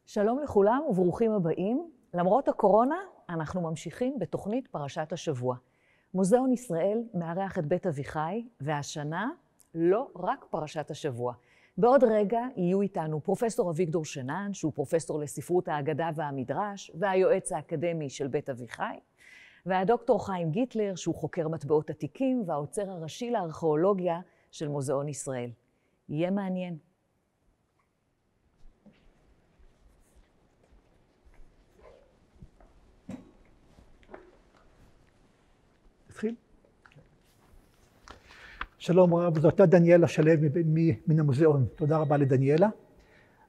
שלום לכולם וברוכים הבאים. למרות הקורונה, אנחנו ממשיכים בתוכנית פרשת השבוע. מוזיאון ישראל מארח את בית אביחי, והשנה לא רק פרשת השבוע. בעוד רגע יהיו איתנו פרופסור אביגדור שנן, שהוא פרופסור לספרות האגדה והמדרש, והיועץ האקדמי של בית אביחי, והדוקטור חיים גיטלר, שהוא חוקר מטבעות עתיקים והאוצר הראשי לארכיאולוגיה של מוזיאון ישראל. יהיה מעניין. שלום רב, זו אותה דניאלה שלו מן המוזיאון. תודה רבה לדניאלה.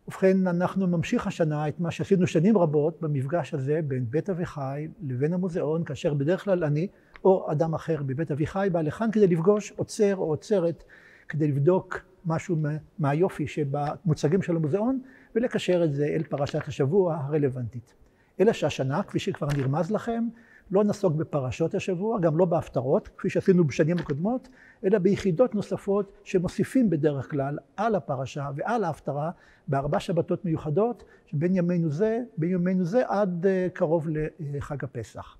ובכן, אנחנו ממשיך השנה את מה שעשינו שנים רבות במפגש הזה בין בית אביחי לבין המוזיאון, כאשר בדרך כלל אני או אדם אחר בבית אביחי בא לכאן כדי לפגוש עוצר או עוצרת, כדי לבדוק משהו מהיופי שבמוצגים של המוזיאון ולקשר את זה אל פרשת השבוע הרלוונטית. אלא שהשנה, כפי שכבר נרמז לכם, לא נעסוק בפרשות השבוע, גם לא בהפטרות, כפי שעשינו בשנים הקודמות, אלא ביחידות נוספות שמוסיפים בדרך כלל על הפרשה ועל ההפטרה בארבע שבתות מיוחדות, שבין ימינו זה עד קרוב לחג הפסח.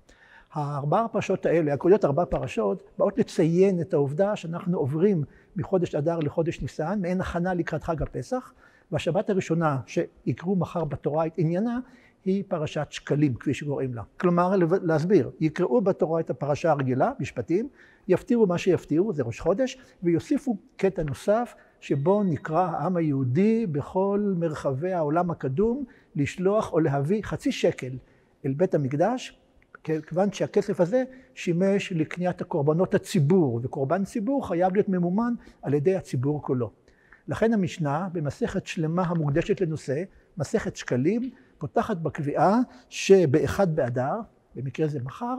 הארבע הפרשות האלה, הכוללות ארבע פרשות, באות לציין את העובדה שאנחנו עוברים מחודש אדר לחודש ניסן, מעין הכנה לקראת חג הפסח, והשבת הראשונה שיקראו מחר בתורה את עניינה, היא פרשת שקלים, כפי שקוראים לה. כלומר, להסביר, יקראו בתורה את הפרשה הרגילה, משפטים, יפטירו מה שיפטירו, זה ראש חודש, ויוסיפו קטע נוסף, שבו נקרא העם היהודי בכל מרחבי העולם הקדום, לשלוח או להביא חצי שקל אל בית המקדש, כיוון שהכסף הזה שימש לקניית הקורבנות הציבור, וקורבן ציבור חייב להיות ממומן על ידי הציבור כולו. לכן המשנה, במסכת שלמה המוקדשת לנושא, מסכת שקלים, פותחת בקביעה שבאחד באדר, במקרה זה מחר,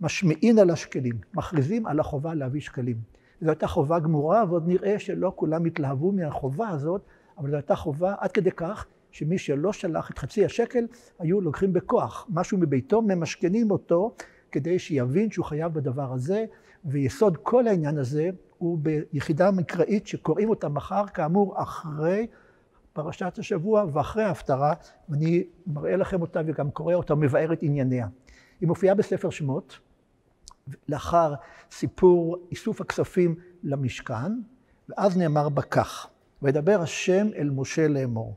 משמיעין על השקלים, מכריזים על החובה להביא שקלים. זו הייתה חובה גמורה, ועוד נראה שלא כולם התלהבו מהחובה הזאת, אבל זו הייתה חובה עד כדי כך, שמי שלא שלח את חצי השקל, היו לוקחים בכוח משהו מביתו, ממשכנים אותו, כדי שיבין שהוא חייב בדבר הזה, ויסוד כל העניין הזה הוא ביחידה מקראית שקוראים אותה מחר, כאמור אחרי פרשת השבוע ואחרי ההפטרה, ואני מראה לכם אותה וגם קורא אותה, מבאר את ענייניה. היא מופיעה בספר שמות, לאחר סיפור איסוף הכספים למשכן, ואז נאמר בה כך, וידבר השם אל משה לאמור,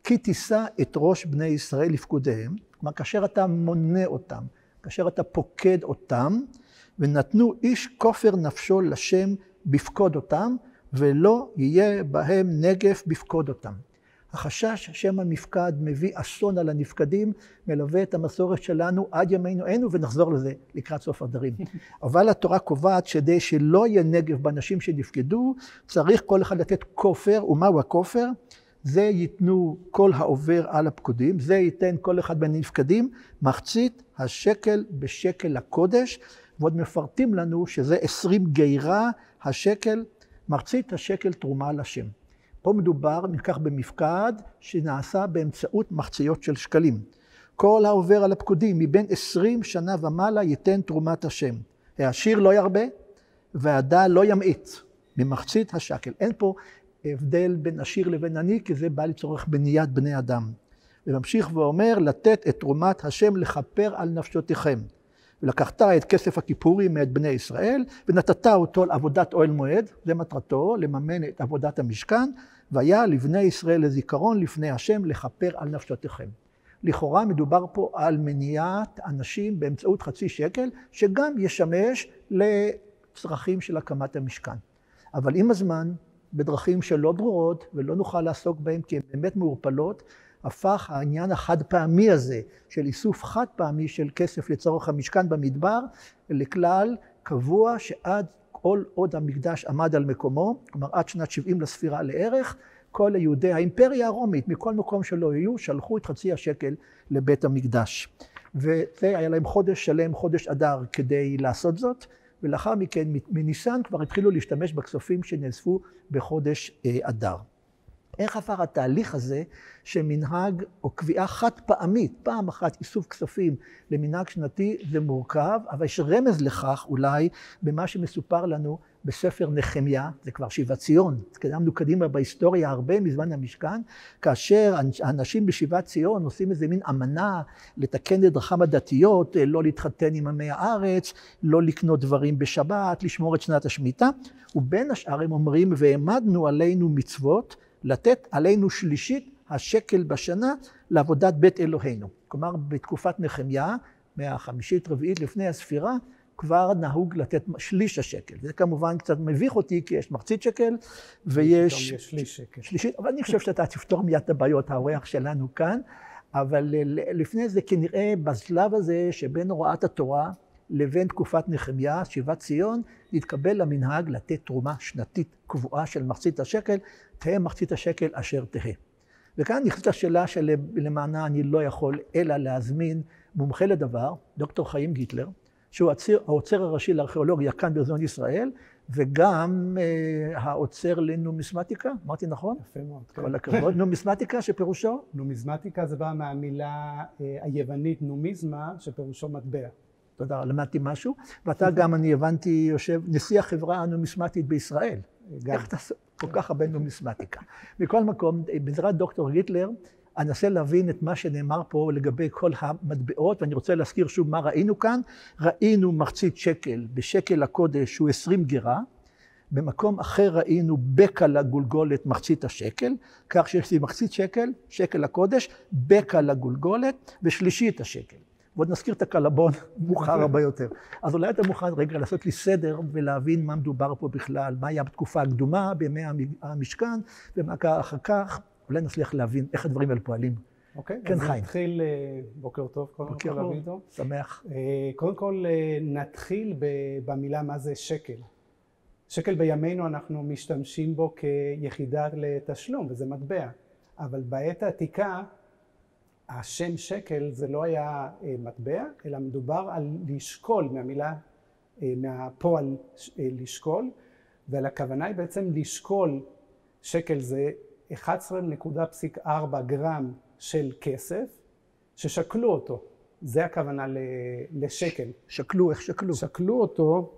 כי תישא את ראש בני ישראל לפקודיהם, כלומר כאשר אתה מונה אותם, כאשר אתה פוקד אותם, ונתנו איש כופר נפשו לשם בפקוד אותם, ולא יהיה בהם נגף בפקוד אותם. החשש שם המפקד מביא אסון על הנפקדים, מלווה את המסורת שלנו עד ימינו אנו, ונחזור לזה לקראת סוף הדברים. אבל התורה קובעת שדי שלא יהיה נגף באנשים שנפקדו, צריך כל אחד לתת כופר, ומהו הכופר? זה ייתנו כל העובר על הפקודים, זה ייתן כל אחד בנפקדים, מחצית השקל בשקל הקודש, ועוד מפרטים לנו שזה 20 גירה השקל, מחצית השקל תרומה לשם. פה מדובר מכך במפקד שנעשה באמצעות מחציות של שקלים. כל העובר על הפקודים מבין 20 שנה ומעלה ייתן תרומת השם. העשיר לא ירבה והדל לא ימעיט ממחצית השקל. אין פה הבדל בין עשיר לבין עני, כי זה בא לצורך בניית בני אדם. וממשיך ואומר, לתת את תרומת השם לכפר על נפשותיכם. ולקחת את כסף הכיפורים מאת בני ישראל, ונתת אותו לעבודת אוהל מועד, זה מטרתו, לממן את עבודת המשכן, והיה לבני ישראל לזיכרון לפני השם לכפר על נפשותיכם. לכאורה מדובר פה על מניעת אנשים באמצעות חצי שקל, שגם ישמש לצרכים של הקמת המשכן. אבל עם הזמן, בדרכים שלא ברורות, ולא נוכל לעסוק בהם כי הן באמת מעורפלות, הפך העניין החד פעמי הזה של איסוף חד פעמי של כסף לצורך המשכן במדבר, לכלל קבוע שעד כל עוד המקדש עמד על מקומו, כלומר עד שנת 70 לספירה לערך, כל היהודי האימפריה הרומית, מכל מקום שלא היו, שלחו את חצי השקל לבית המקדש. וזה היה להם חודש שלם, חודש אדר כדי לעשות זאת, ולאחר מכן מניסן כבר התחילו להשתמש בכספים שנאספו בחודש אדר. איך עבר התהליך הזה שמנהג או קביעה חד פעמית, פעם אחת איסוף כספים למנהג שנתי, זה מורכב, אבל יש רמז לכך אולי במה שמסופר לנו בספר נחמיה, זה כבר שיבת ציון. התקדמנו קדימה בהיסטוריה הרבה מזמן המשכן, כאשר האנשים בשיבת ציון עושים איזה מין אמנה לתקן את דרכם הדתיות, לא להתחתן עם עמי הארץ, לא לקנות דברים בשבת, לשמור את שנת השמיטה, ובין השאר הם אומרים, והעמדנו עלינו מצוות, לתת עלינו שלישית השקל בשנה לעבודת בית אלוהינו. כלומר, בתקופת נחמיה, מהחמישית רביעית לפני הספירה, כבר נהוג לתת שליש השקל. זה כמובן קצת מביך אותי, כי יש מחצית שקל, ויש שליש שקל. שלישית, אבל אני חושב שאתה תפתור מיד את הבעיות, האורח שלנו כאן, אבל לפני זה כנראה בשלב הזה שבין הוראת התורה לבין תקופת נחמיה, שיבת ציון, להתקבל למנהג לתת תרומה שנתית קבועה של מחצית השקל, תהא מחצית השקל אשר תהא. וכאן נכנסת השאלה שלמענה אני לא יכול אלא להזמין מומחה לדבר, דוקטור חיים גיטלר, שהוא האוצר הראשי לארכיאולוגיה כאן באזור ישראל, וגם האוצר לנומיסמטיקה, אמרתי נכון? יפה מאוד. כל הכבוד. נומיסמטיקה שפירושו? נומיסמטיקה זה בא מהמילה היוונית נומיזמה, שפירושו מטבע. תודה, למדתי משהו. ואתה גם, אני הבנתי, יושב נשיא החברה הנומיסמטית בישראל. איך אתה כל כך הרבה נומיסמטיקה? מכל מקום, בעזרת דוקטור גיטלר, אנסה להבין את מה שנאמר פה לגבי כל המטבעות, ואני רוצה להזכיר שוב מה ראינו כאן. ראינו מחצית שקל בשקל הקודש שהוא 20 גרה, במקום אחר ראינו בקע לגולגולת מחצית השקל, כך שיש לי מחצית שקל, שקל הקודש, בקע לגולגולת ושלישית השקל. ועוד נזכיר את הקלבון מאוחר הרבה יותר. אז אולי אתה מוכן רגע לעשות לי סדר ולהבין מה מדובר פה בכלל, מה היה בתקופה הקדומה, בימי המשכן, ומה קרה אחר כך. אולי נצליח להבין איך הדברים האלה פועלים. אוקיי, כן, אז חיים. נתחיל, בוקר טוב, בוקר טוב, שמח. קודם כל נתחיל במילה מה זה שקל. שקל בימינו אנחנו משתמשים בו כיחידה לתשלום, וזה מטבע. אבל בעת העתיקה, השם שקל זה לא היה מטבע, אלא מדובר על לשקול מהמילה, מהפועל לשקול, ועל הכוונה היא בעצם לשקול, שקל זה 11.4 גרם של כסף, ששקלו אותו. זה הכוונה לשקל. שקלו, איך שקלו? שקלו אותו,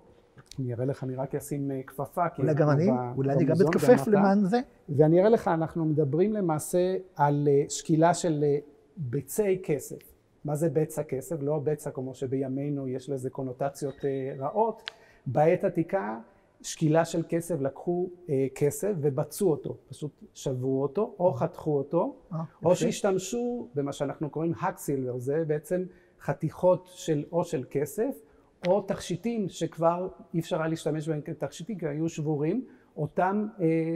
אני אראה לך, אני רק אשים כפפה. אולי גם אני, אולי אני גם מתכופף למען זה. ואני אראה לך, אנחנו מדברים למעשה על שקילה של ביצי כסף. מה זה בצע כסף? לא בצע כמו שבימינו יש לזה קונוטציות רעות. בעת עתיקה, שקילה של כסף, לקחו כסף ובצעו אותו, פשוט שברו אותו או חתכו אותו, או שהשתמשו במה שאנחנו קוראים הקסילבר, זה בעצם חתיכות של או של כסף, או תכשיטים שכבר אי אפשר היה להשתמש בהם כתכשיטים, כי היו שבורים, אותם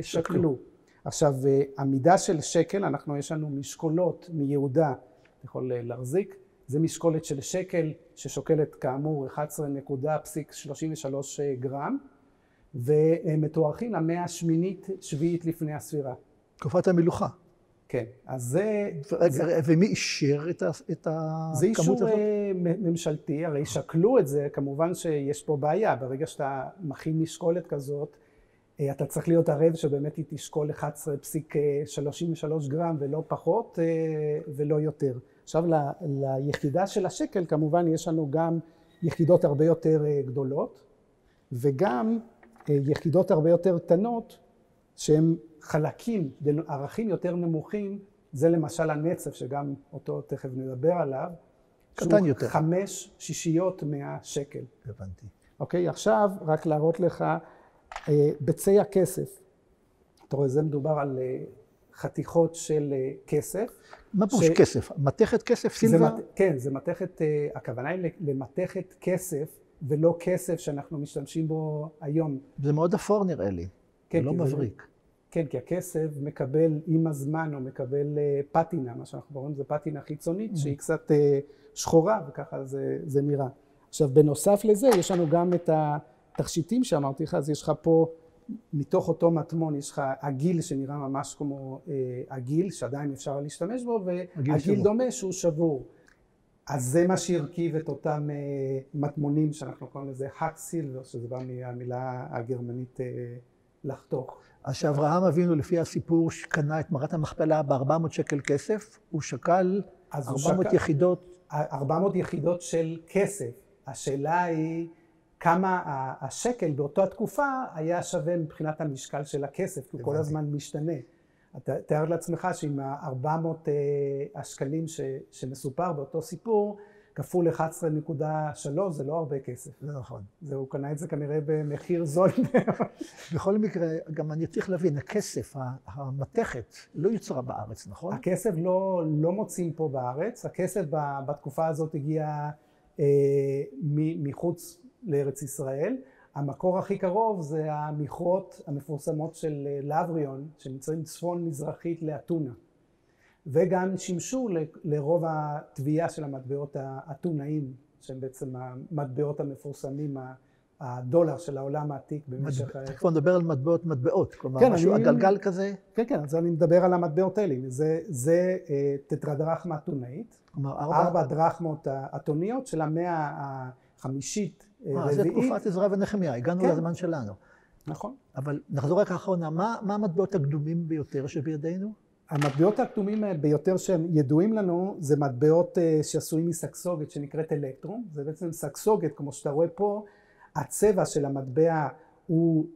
שקלו. עכשיו, המידה של שקל, יש לנו משקולות מיהודה, אתה יכול להחזיק, זה משקולת של שקל ששוקלת כאמור 11.33 גרם, ומתוארכים למאה השמינית שביעית לפני הספירה. תקופת המלוכה. כן, אז זה... ומי אישר את הכמות הזאת? זה אישור ממשלתי, הרי שקלו את זה, כמובן שיש פה בעיה, ברגע שאתה מכין משקולת כזאת, אתה צריך להיות ערב שבאמת היא תשקול 11.33 גרם ולא פחות ולא יותר. עכשיו ליחידה של השקל כמובן יש לנו גם יחידות הרבה יותר גדולות, וגם יחידות הרבה יותר קטנות שהן חלקים, ערכים יותר נמוכים, זה למשל הנצף שגם אותו תכף נדבר עליו, קטן יותר. 5/6 מהשקל. הבנתי. אוקיי, עכשיו רק להראות לך ביצי הכסף. אתה רואה, זה מדובר על חתיכות של כסף. מה פירוש כסף? מתכת כסף, סילבה? כן, זה מתכת, הכוונה היא למתכת כסף, ולא כסף שאנחנו משתמשים בו היום. זה מאוד אפור נראה לי, כן, זה לא מבריק. כן, כי הכסף מקבל עם הזמן, הוא מקבל פטינה, מה שאנחנו קוראים זה פטינה חיצונית, שהיא קצת שחורה, וככה זה נראה. עכשיו, בנוסף לזה, יש לנו גם את התכשיטים שאמרתי לך, אז יש לך פה, מתוך אותו מטמון, יש לך עגיל שנראה ממש כמו עגיל, שעדיין אפשר להשתמש בו, ועגיל דומה שהוא שבור. אז זה מה שהרכיב את אותם מטמונים שאנחנו קוראים לזה הקסילבר, שזה בא מהמילה הגרמנית לחתוך. אז שאברהם אבינו, לפי הסיפור, שקנה את מערת המכפלה ב-400 שקל כסף, הוא שקל 400 יחידות. 400 יחידות של כסף. השאלה היא כמה השקל באותה תקופה היה שווה מבחינת המשקל של הכסף, כי הוא כל הזמן משתנה. אתה תאר לעצמך שעם 400 השקלים שמסופר באותו סיפור, כפול 11.3 זה לא הרבה כסף. זה נכון. הוא קנה את זה כנראה במחיר זול. בכל מקרה, גם אני צריך להבין, הכסף, המתכת, לא יוצרה בארץ, נכון? הכסף לא מוצאים פה בארץ. הכסף בתקופה הזאת הגיע מחוץ לארץ ישראל. המקור הכי קרוב זה המכרות המפורסמות של לבריון, שנמצאים צפון מזרחית לאתונה. וגם שימשו לרוב התביעה של המטבעות האתונאיים, שהם בעצם המטבעות המפורסמים, הדולר של העולם העתיק במשך... אתה כבר מדבר על מטבעות, כלומר משהו הגלגל כזה? כן, אז אני מדבר על המטבעות האלה. זה טטרדרחמה אתונאית, 4 דרחמות אתוניות של המאה החמישית רביעית. זה תקופת עזרא ונחמיה, הגענו לזמן שלנו. נכון. אבל נחזור רק האחרונה, מה המטבעות הקדומים ביותר שבידינו? המטבעות הכתומים ביותר שהם ידועים לנו זה מטבעות שעשויים מסקסוגת שנקראת אלקטרום. זה בעצם סקסוגת, כמו שאתה רואה פה, הצבע של המטבע הוא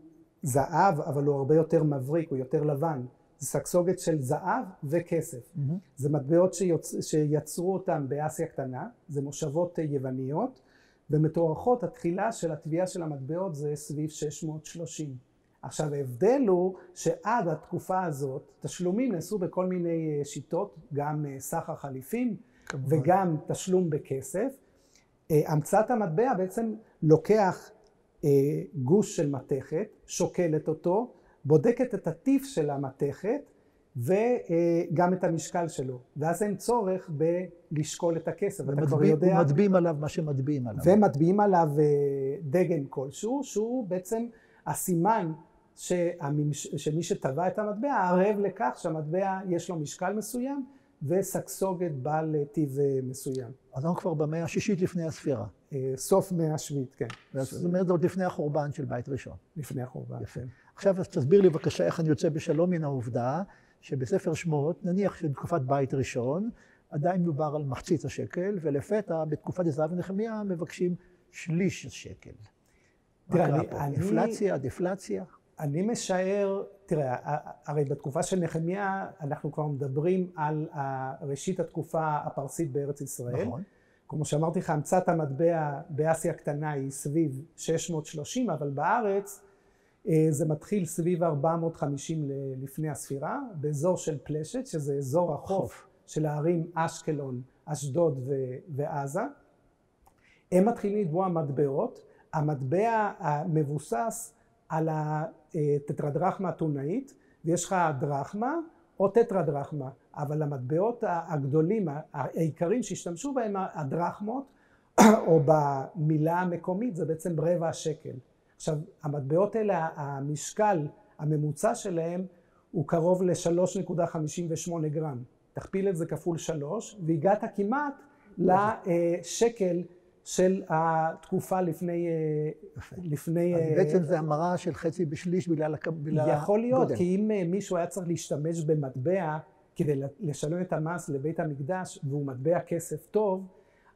זהב, אבל הוא הרבה יותר מבריק, הוא יותר לבן. זה סקסוגת של זהב וכסף. זה מטבעות שיצרו אותם באסיה קטנה, זה מושבות יווניות, ומתוארכות התחילה של התביעה של המטבעות זה סביב 630. עכשיו ההבדל הוא שעד התקופה הזאת תשלומים נעשו בכל מיני שיטות, גם סחר חליפים וגם תשלום בכסף. המצאת המטבע בעצם לוקח גוש של מתכת, שוקלת אותו, בודקת את הטיף של המתכת וגם את המשקל שלו, ואז אין צורך בלשקול את הכסף. ומטביעים עליו מה שמטביעים עליו. ומטביעים עליו דגן כלשהו, שהוא בעצם הסימן שמי שטבע את המטבע ערב לכך שהמטבע יש לו משקל מסוים וסקסוגת בעל טיב מסוים. אז אנחנו כבר במאה השישית לפני הספירה. סוף מאה השביעית, כן. זאת אומרת, זה עוד לפני החורבן של בית ראשון. לפני החורבן. יפה. עכשיו תסביר לי בבקשה איך אני יוצא בשלום מן העובדה שבספר שמות, נניח שבתקופת בית ראשון, עדיין מדובר על מחצית השקל, ולפתע בתקופת עזרא ונחמיה מבקשים שליש השקל. תראה, אינפלציה, דפלציה. אני משער, תראה, הרי בתקופה של נחמיה אנחנו כבר מדברים על ראשית התקופה הפרסית בארץ ישראל. נכון. כמו שאמרתי לך, המצאת המטבע באסיה הקטנה היא סביב 630, אבל בארץ זה מתחיל סביב 450 לפני הספירה, באזור של פלשת, שזה אזור החוף של הערים אשקלון, אשדוד ועזה. הם מתחילים לתבוע מטבעות. המטבע המבוסס על הטטרדרחמה אתונאית, ויש לך דרחמה או טטרדרחמה, אבל המטבעות הגדולים, העיקרים שהשתמשו בהם, הדרחמות, או במילה המקומית, זה בעצם רבע השקל. עכשיו, המטבעות האלה, המשקל הממוצע שלהם הוא קרוב ל-3.58 גרם. תכפיל את זה כפול 3, והגעת כמעט לשקל של התקופה לפני בעצם זה המרה של חצי בשליש בגלל הגודל. יכול להיות, כי אם מישהו היה צריך להשתמש במטבע כדי לשלם את המס לבית המקדש, והוא מטבע כסף טוב,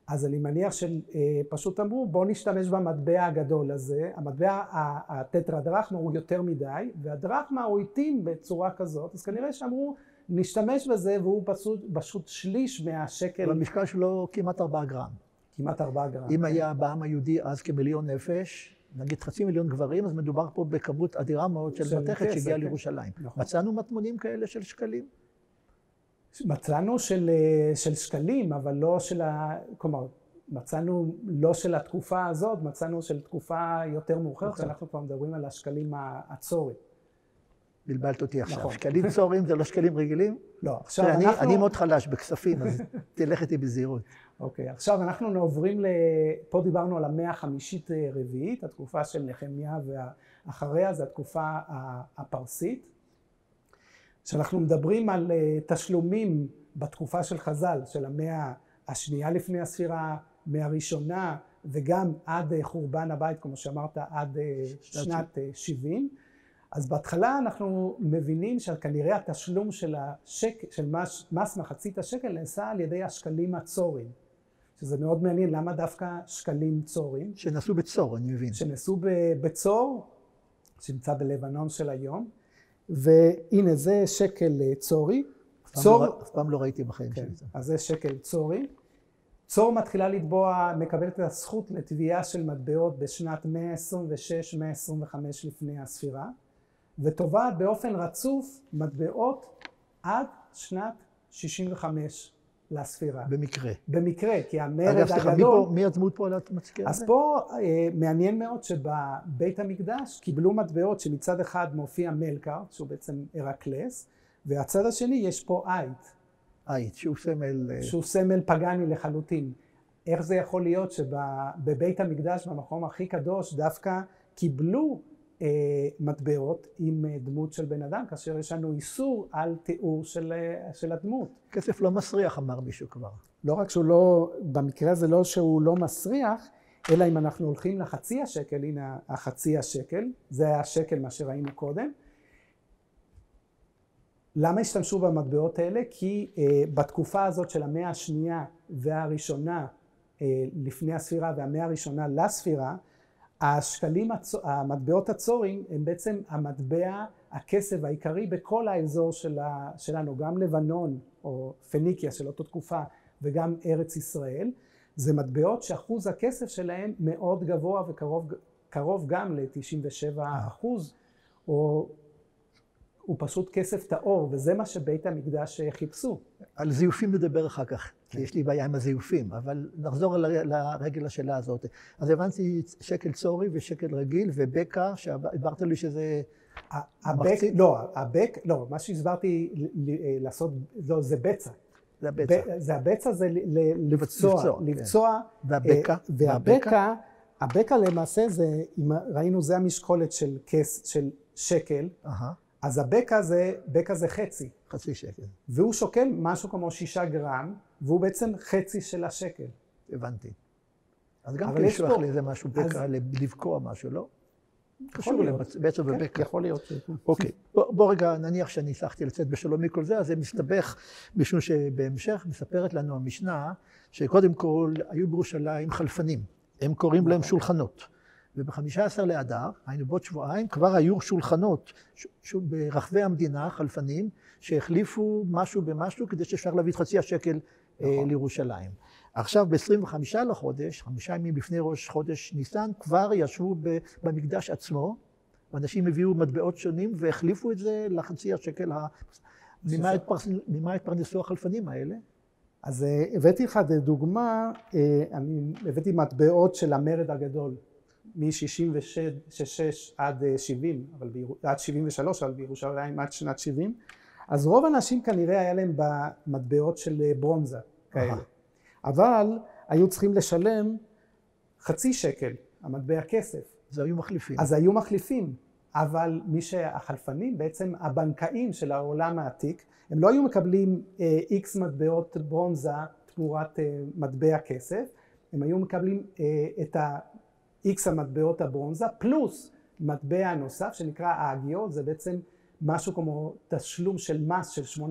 אז אני מניח שפשוט אמרו, בוא נשתמש במטבע הגדול הזה. המטבע הטטרדרחמה הוא יותר מדי, והדרחמה הוא איטים בצורה כזאת, אז כנראה שאמרו, נשתמש בזה, והוא פשוט שליש מהשקל. אבל המשקל שלו כמעט 4 גרם. כמעט 4 גרם. אם היה בעם היהודי אז כמיליון נפש, נגיד 500,000 גברים, אז מדובר פה בכמות אדירה מאוד של מתכת שהגיעה לירושלים. מצאנו מטמונים כאלה של שקלים? מצאנו של שקלים, אבל לא של כלומר, מצאנו לא של התקופה הזאת, מצאנו של תקופה יותר מאוחרת, שאנחנו כבר מדברים על השקלים הצורי. בלבלת אותי עכשיו. שקלים צורים זה לא שקלים רגילים? לא, עכשיו אנחנו... אני מאוד חלש בכספים, אז תלך איתי בזהירות. אוקיי, עכשיו אנחנו עוברים פה דיברנו על המאה החמישית רביעית, התקופה של נחמיה ואחריה זה התקופה הפרסית. כשאנחנו מדברים על תשלומים בתקופה של חז"ל, של המאה השנייה לפני הספירה, מהראשונה, וגם עד חורבן הבית, כמו שאמרת, עד שנת 70, אז בהתחלה אנחנו מבינים שכנראה התשלום של מס מחצית השקל נעשה על ידי השקלים הצורים. שזה מאוד מעניין, למה דווקא שקלים צורים? שנעשו בצור, אני מבין. שנעשו בצור, שנמצא בלבנון של היום, והנה זה שקל צורי. אף פעם לא ראיתי בחיים כן, של זה. אז זה שקל צורי. צור מתחילה לתבוע, מקבלת את הזכות לתביעה של מטבעות בשנת 126-125 לפני הספירה, ותובעת באופן רצוף מטבעות עד שנת 65 לספירה. במקרה. במקרה, כי המרד אגב, סליחה, הגדול... מי הדמות פה על המצקר הזה? אז פה מעניין מאוד שבבית המקדש קיבלו מטבעות שמצד אחד מופיע מלכר, שהוא בעצם הרקלס, והצד השני יש פה עית. עית, שהוא סמל... שהוא סמל פגני לחלוטין. איך זה יכול להיות שבבית המקדש, במקום הכי קדוש, דווקא קיבלו מטבעות עם דמות של בן אדם, כאשר יש לנו איסור על תיאור של הדמות. כסף לא מסריח, אמר מישהו כבר. לא רק שהוא לא, במקרה הזה לא שהוא לא מסריח, אלא אם אנחנו הולכים לחצי השקל, הנה החצי השקל, זה השקל מה שראינו קודם. למה השתמשו במטבעות האלה? כי בתקופה הזאת של המאה השנייה והראשונה לפני הספירה והמאה הראשונה לספירה, המטבעות הצורים הם בעצם המטבע הכסף העיקרי בכל האזור שלנו, גם לבנון או פניקיה של אותה תקופה וגם ארץ ישראל. זה מטבעות שאחוז הכסף שלהם מאוד גבוה וקרוב גם ל-97%, הוא פשוט כסף טהור, וזה מה שבית המקדש חיפשו. על זיופים נדבר אחר כך, כי יש לי בעיה עם הזיופים, אבל נחזור לרגל השאלה הזאת. אז הבנתי שקל צורי ושקל רגיל ובקע, שהסברת לי שזה... לא, מה שהסברתי לעשות, זה בצע. זה הבצע. זה הבצע, זה לבצוע. והבקע? הבקע למעשה זה, אם ראינו, זה המשקולת של שקל. אז הבקע זה חצי. חצי שקל. והוא שוקל משהו כמו 6 גרם, והוא בעצם חצי של השקל. הבנתי. אז גם כן לשלוח לי איזה משהו בקע, לבקוע משהו, לא? קשור לבצע ובקע. יכול להיות. אוקיי. בוא רגע נניח שאני הצלחתי לצאת בשלום מכל זה, אז זה מסתבך, משום שבהמשך מספרת לנו המשנה, שקודם כל היו בירושלים חלפנים. הם קוראים להם שולחנות. וב-15 לאדר, היינו בעוד שבועיים, כבר היו שולחנות ברחבי המדינה, חלפנים, שהחליפו משהו במשהו כדי שאפשר להביא את חצי השקל לירושלים. עכשיו ב-25 לחודש, 5 ימים לפני ראש חודש ניסן, כבר ישבו במקדש עצמו, ואנשים הביאו מטבעות שונים והחליפו את זה לחצי השקל. ממה התפרנסו החלפנים האלה? אז הבאתי לך דוגמה, אני הבאתי מטבעות של המרד הגדול. מ-66 עד 70, עד 73, אבל בירושלים עד שנת 70. אז רוב האנשים כנראה היה להם במטבעות של ברונזה כאלה. אבל היו צריכים לשלם חצי שקל, המטבע כסף. אז היו מחליפים. אז היו מחליפים. אבל החלפנים, בעצם הבנקאים של העולם העתיק, הם לא היו מקבלים X מטבעות ברונזה תמורת מטבע כסף, הם היו מקבלים את X המטבעות הברונזה, פלוס מטבע נוסף שנקרא האגיו, זה בעצם משהו כמו תשלום של מס של 8%.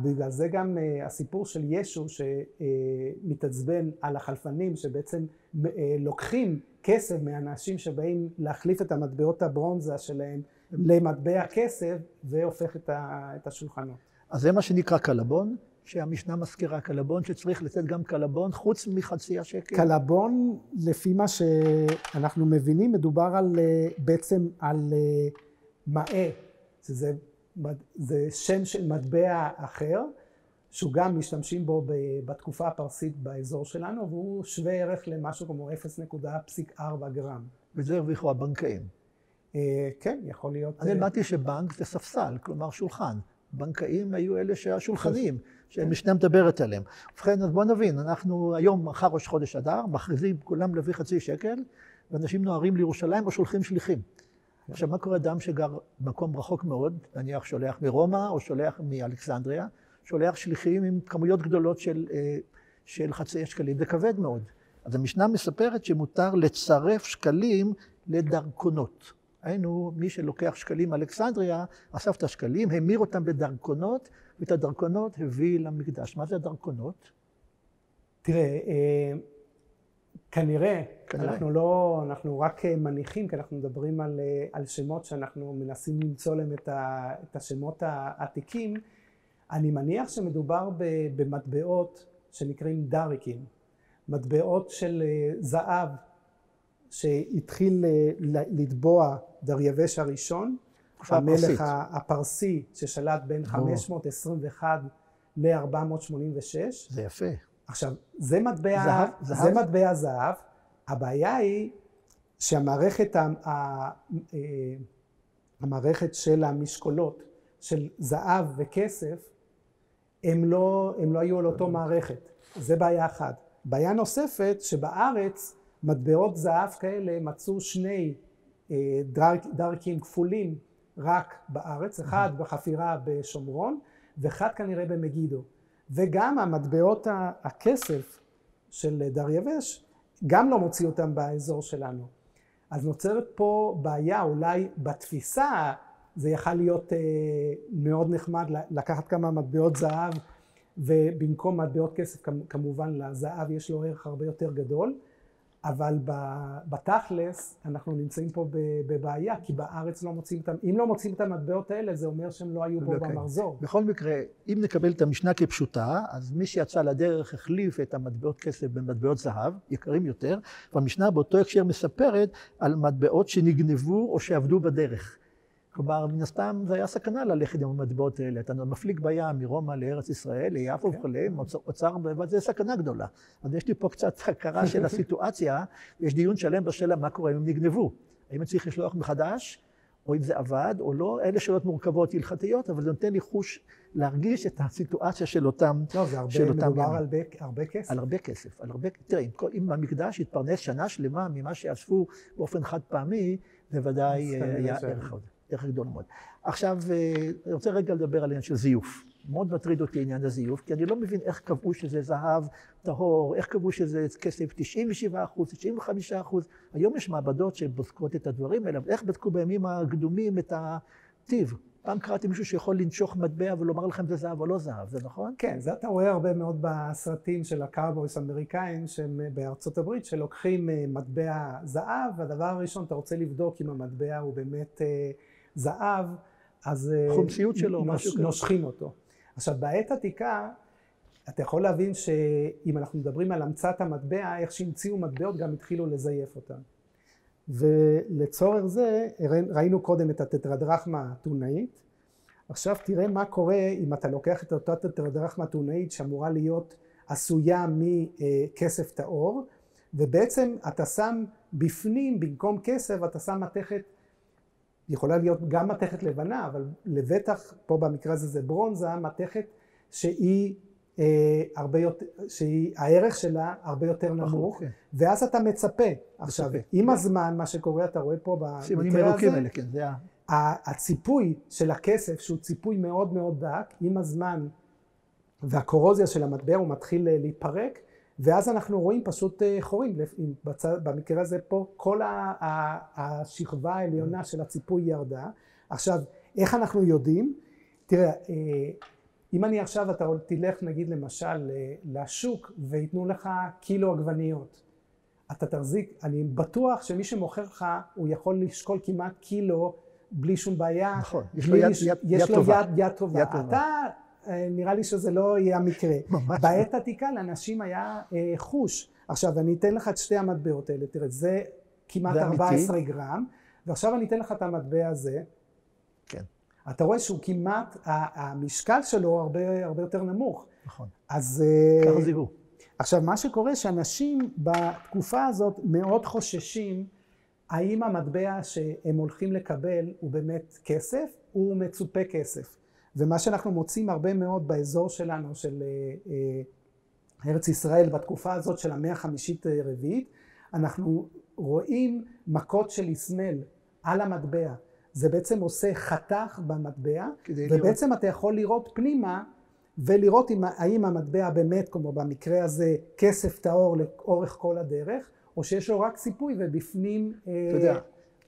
בגלל זה גם הסיפור של ישו שמתעצבן על החלפנים, שבעצם לוקחים כסף מהאנשים שבאים להחליף את המטבעות הברונזה שלהם למטבע כסף, והופך את השולחנות. אז זה מה שנקרא קלבון, שהמשנה מזכירה קלבון, שצריך לתת גם קלבון חוץ מחצי השקל. קלבון, לפי מה שאנחנו מבינים, מדובר בעצם על מאה, זה שם של מטבע אחר, שהוא גם משתמשים בו בתקופה הפרסית באזור שלנו, והוא שווה ערך למשהו כמו 0.4 גרם. וזה הרוויחו הבנקאים. כן, יכול להיות. אני למדתי שבנק זה ספסל, כלומר שולחן. בנקאים היו אלה שהשולחנים, שהמשנה מדברת עליהם. ובכן, אז בואו נבין, אנחנו היום, אחר ראש חודש אדר, מכריזים כולם להביא חצי שקל, ואנשים נוהרים לירושלים או שולחים שליחים. עכשיו, מה קורה אדם שגר במקום רחוק מאוד, נניח שולח מרומא או שולח מאלכסנדריה, שולח שליחים עם כמויות גדולות של חצי שקלים, זה כבד מאוד. אז המשנה מספרת שמותר לצרף שקלים לדרכונות. היינו, מי שלוקח שקלים אלכסנדריה, אסף את השקלים, המיר אותם בדרכונות, ואת הדרכונות הביא למקדש. מה זה הדרכונות? תראה, כנראה, אנחנו רק מניחים, כי אנחנו מדברים על שמות שאנחנו מנסים למצוא להם את השמות העתיקים. אני מניח שמדובר במטבעות שנקראים דריקים, מטבעות של זהב שהתחיל לטבוע דריווש הראשון, המלך הפרסי ששלט בין 521 ל-486. זה יפה. עכשיו, זה מטבע זהב. הבעיה היא שהמערכת של המשקולות של זהב וכסף, הם לא היו על אותו מערכת. זה בעיה אחת. בעיה נוספת, שבארץ מטבעות זהב כאלה מצאו שני דרקים כפולים רק בארץ, אחד בחפירה בשומרון, ואחד כנראה במגידו. וגם המטבעות הכסף של דריווש, גם לא מוציא אותם באזור שלנו. אז נוצרת פה בעיה, אולי בתפיסה זה יכול להיות מאוד נחמד לקחת כמה מטבעות זהב, ובמקום מטבעות כסף כמובן לזהב יש לו ערך הרבה יותר גדול, אבל בתכלס אנחנו נמצאים פה בבעיה, כי בארץ לא מוצאים אותם. אם לא מוצאים את המטבעות האלה, זה אומר שהם לא היו פה במחזור. בכל מקרה, אם נקבל את המשנה כפשוטה, אז מי שיצא לדרך החליף את המטבעות כסף במטבעות זהב, יקרים יותר, והמשנה באותו הקשר מספרת על מטבעות שנגנבו או שעבדו בדרך. כלומר, מן הסתם זה היה סכנה ללכת עם המטבעות האלה. אתה מפליג בים מרומא לארץ ישראל, ליפו וכו', אוצר, וזה סכנה גדולה. אז יש לי פה קצת הכרה של הסיטואציה, ויש דיון שלם בשאלה מה קורה אם הם נגנבו. האם צריך לשלוח מחדש, או אם זה עבד או לא, אלה שאלות מורכבות הלכתיות, אבל זה נותן לי חוש להרגיש את הסיטואציה של אותם לא, זה מדובר על הרבה כסף. על הרבה כסף. תראה, אם המקדש יתפרנס שנה שלמה ממה שאספו באופן חד פעמי, זה ודאי היה ערך גדול מאוד. עכשיו, אני רוצה רגע לדבר על העניין של זיוף. מאוד מטריד אותי עניין הזיוף, כי אני לא מבין איך קבעו שזה זהב טהור, איך קבעו שזה כסף 97%, 95%. היום יש מעבדות שבודקות את הדברים האלה, אבל איך בדקו בימים הקדומים את הטיב? פעם קראתי מישהו שיכול לנשוך מטבע ולומר לכם זה זהב או לא זהב, זה נכון? כן, זה אתה רואה הרבה מאוד בסרטים של הקאובויס האמריקאים בארצות הברית, שלוקחים מטבע זהב, והדבר הראשון, אתה רוצה לבדוק אם המטבע הוא באמת זהב, אז חומציות שלו, נושכים אותו. עכשיו, בעת עתיקה, אתה יכול להבין שאם אנחנו מדברים על המצאת המטבע, איך שהמציאו מטבעות גם התחילו לזייף אותם. ולצורך זה ראינו קודם את הטטרדרכמה האתונאית. עכשיו תראה מה קורה אם אתה לוקח את אותה טטרדרכמה האתונאית שאמורה להיות עשויה מכסף טהור, ובעצם אתה שם בפנים, במקום כסף, אתה שם מתכת, יכולה להיות גם מתכת לבנה, אבל לבטח פה במקרה הזה זה ברונזה, מתכת שהיא הערך שלה הרבה יותר נמוך, ואז אתה מצפה. עכשיו, עם הזמן, מה שקורה, אתה רואה פה במקרה הזה, הציפוי של הכסף, שהוא ציפוי מאוד מאוד דק, עם הזמן, והקורוזיה של המטבע הוא מתחיל להתפרק, ואז אנחנו רואים פשוט חורים. במקרה הזה פה, כל השכבה העליונה של הציפוי ירדה. עכשיו, איך אנחנו יודעים? תראה, אם אני עכשיו, אתה תלך נגיד למשל לשוק ויתנו לך קילו עגבניות, אתה תחזיק, אני בטוח שמי שמוכר לך, הוא יכול לשקול כמעט קילו בלי שום בעיה. נכון, יש לו יד טובה. אתה, נראה לי שזה לא יהיה המקרה. בעת עתיקה לאנשים היה חוש. עכשיו אני אתן לך את שתי המטבעות האלה, תראה, זה כמעט 14 גרם, ועכשיו אני אתן לך את המטבע הזה. כן. אתה רואה שהוא כמעט, המשקל שלו הרבה יותר נמוך. נכון. אז ככה זיהו. עכשיו, מה שקורה שאנשים בתקופה הזאת מאוד חוששים, האם המטבע שהם הולכים לקבל הוא באמת כסף, הוא מצופה כסף. ומה שאנחנו מוצאים הרבה מאוד באזור שלנו, של ארץ ישראל, בתקופה הזאת של המאה החמישית רביעית, אנחנו רואים מכות של איסמל על המטבע. זה בעצם עושה חתך במטבע, ובעצם אתה יכול לראות פנימה, ולראות האם המטבע באמת, כמו במקרה הזה, כסף טהור לאורך כל הדרך, או שיש לו רק ציפוי ובפנים... אתה יודע,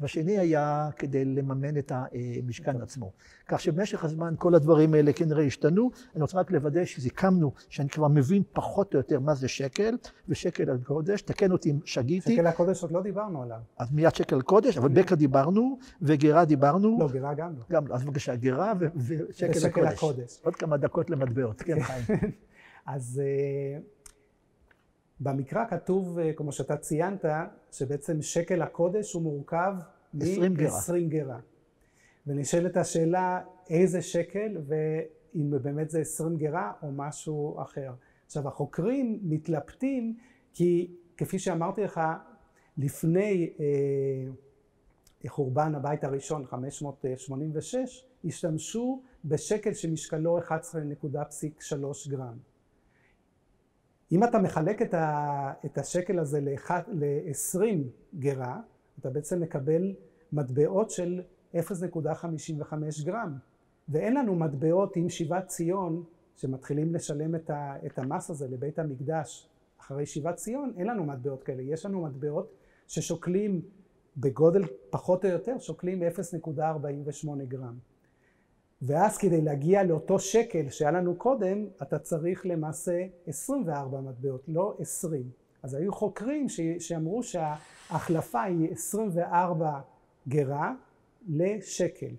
והשני היה כדי לממן את המשכן עצמו. כך שבמשך הזמן כל הדברים האלה כנראה השתנו. אני רוצה רק לוודא שזיכמנו, שאני כבר מבין פחות או יותר מה זה שקל, ושקל על קודש, תקן אותי אם שגיתי. שקל הקודש עוד לא דיברנו עליו. אז מיד שקל על קודש, אבל בקע דיברנו, וגרה דיברנו. לא, גרה גם לא. גם לא, אז בבקשה, גרה ושקל הקודש. עוד כמה דקות למטבעות, כן חיים. אז במקרא כתוב, כמו שאתה ציינת, שבעצם שקל הקודש הוא מורכב מ-20 גרה. ונשאלת השאלה, איזה שקל, ואם באמת זה 20 גרה או משהו אחר. עכשיו, החוקרים מתלבטים, כי כפי שאמרתי לך, לפני חורבן הבית הראשון, 586, השתמשו בשקל שמשקלו 11.3 גרם. אם אתה מחלק את השקל הזה ל-20 גרה, אתה בעצם מקבל מטבעות של 0.55 גרם. ואין לנו מטבעות עם שיבת ציון, שמתחילים לשלם את המס הזה לבית המקדש אחרי שיבת ציון, אין לנו מטבעות כאלה. יש לנו מטבעות ששוקלים בגודל פחות או יותר, שוקלים 0.48 גרם. ואז כדי להגיע לאותו שקל שהיה לנו קודם, אתה צריך למעשה 24 מטבעות, לא 20. אז היו חוקרים שאמרו שההחלפה היא 24 גרה לשקל.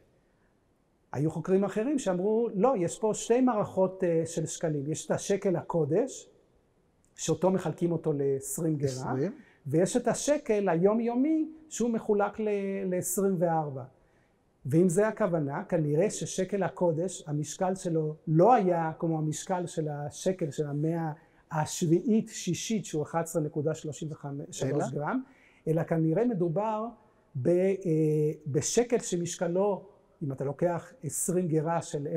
היו חוקרים אחרים שאמרו, לא, יש פה שתי מערכות של שקלים. יש את השקל הקודש, שאותו מחלקים אותו ל-20 גרה, ויש את השקל היומיומי שהוא מחולק ל-24. ואם זה הכוונה, כנראה ששקל הקודש, המשקל שלו לא היה כמו המשקל של השקל של המאה השביעית, שישית, שהוא 11.33 גרם, אלא כנראה מדובר בשקל שמשקלו, אם אתה לוקח 20 גרה של